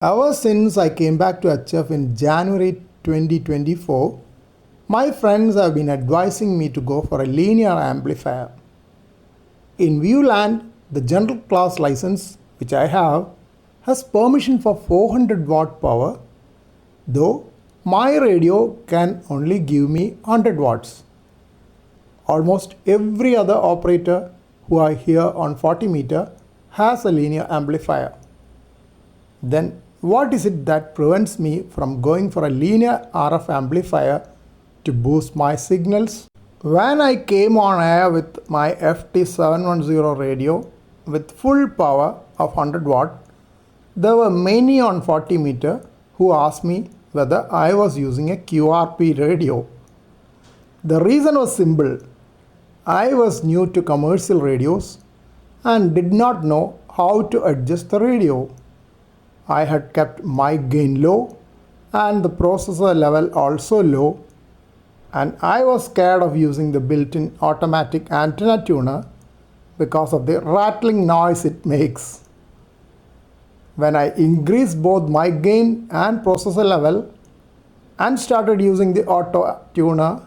Ever since I came back to HF in January 2024, my friends have been advising me to go for a linear amplifier. In ViewLand, the general class license, which I have, has permission for 400 watt power, though my radio can only give me 100 watts. Almost every other operator who I hear on 40 meter has a linear amplifier. Then what is it that prevents me from going for a linear RF amplifier to boost my signals? When I came on air with my FT710 radio with full power of 100 watt, there were many on 40 meter who asked me whether I was using a QRP radio. The reason was simple. I was new to commercial radios and did not know how to adjust the radio. I had kept mic gain low and the processor level also low, and I was scared of using the built-in automatic antenna tuner because of the rattling noise it makes. When I increased both mic gain and processor level and started using the auto tuner,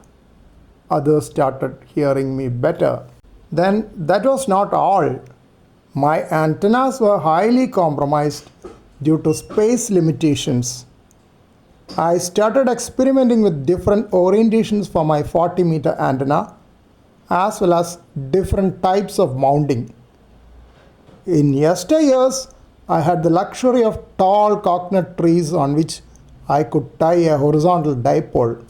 others started hearing me better. Then that was not all. My antennas were highly compromised due to space limitations. I started experimenting with different orientations for my 40 meter antenna as well as different types of mounting. In yesteryears, I had the luxury of tall coconut trees on which I could tie a horizontal dipole.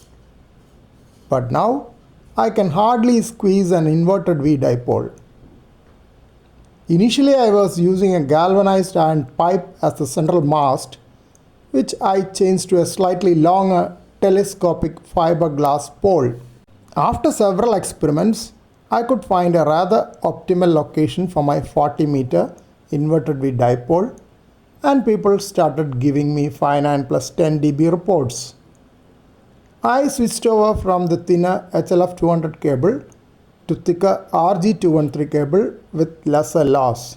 But now, I can hardly squeeze an inverted V dipole. Initially, I was using a galvanized iron pipe as the central mast, which I changed to a slightly longer telescopic fiberglass pole. After several experiments, I could find a rather optimal location for my 40 meter inverted V dipole, and people started giving me 59 plus 10 dB reports. I switched over from the thinner HLF 200 cable to thicker RG213 cable with lesser loss.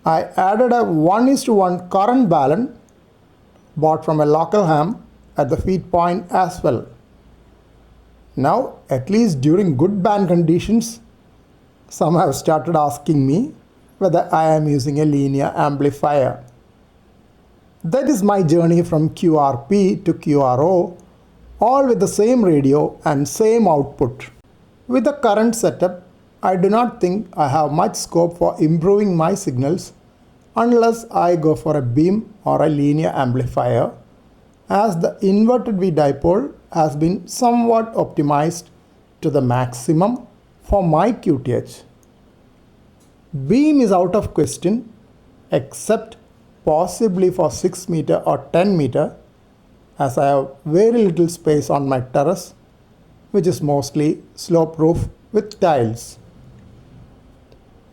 I added a 1:1 current balun bought from a local ham at the feed point as well. Now, at least during good band conditions, some have started asking me whether I am using a linear amplifier. That is my journey from QRP to QRO, all with the same radio and same output. With the current setup, I do not think I have much scope for improving my signals unless I go for a beam or a linear amplifier, as the inverted V dipole has been somewhat optimized to the maximum for my QTH. Beam is out of question except possibly for 6 meter or 10 meter, as I have very little space on my terrace, which is mostly slope roof with tiles.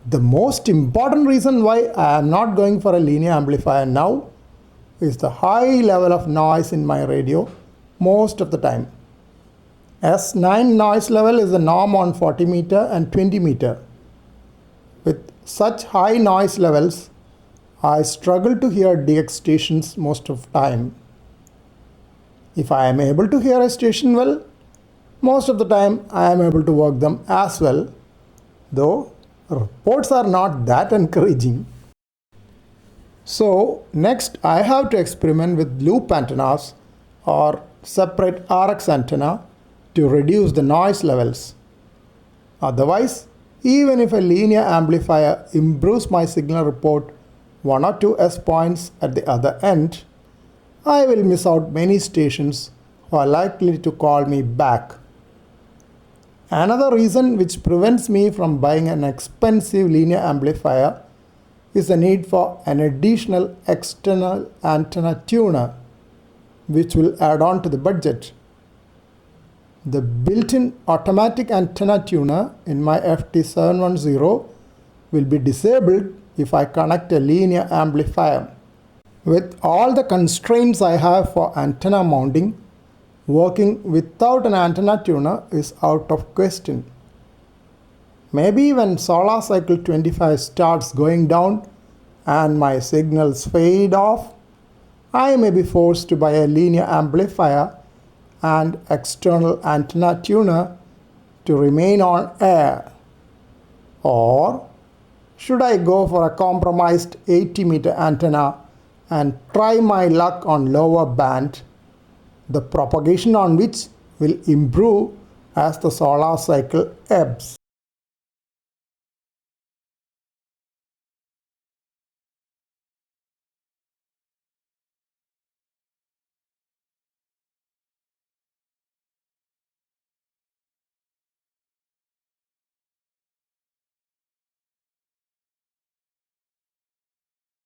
The most important reason why I am not going for a linear amplifier now is the high level of noise in my radio most of the time. S9 noise level is the norm on 40 meter and 20 meter. With such high noise levels, I struggle to hear DX stations most of the time. If I am able to hear a station well, most of the time I am able to work them as well, though reports are not that encouraging. So next I have to experiment with loop antennas or separate RX antenna to reduce the noise levels. Otherwise, even if a linear amplifier improves my signal report 1 or 2 S points at the other end, I will miss out many stations who are likely to call me back. Another reason which prevents me from buying an expensive linear amplifier is the need for an additional external antenna tuner, which will add on to the budget. The built-in automatic antenna tuner in my FT710 will be disabled if I connect a linear amplifier. With all the constraints I have for antenna mounting, working without an antenna tuner is out of question. Maybe when solar cycle 25 starts going down and my signals fade off, I may be forced to buy a linear amplifier and external antenna tuner to remain on air. Or should I go for a compromised 80-meter antenna and try my luck on lower band, the propagation on which will improve as the solar cycle ebbs?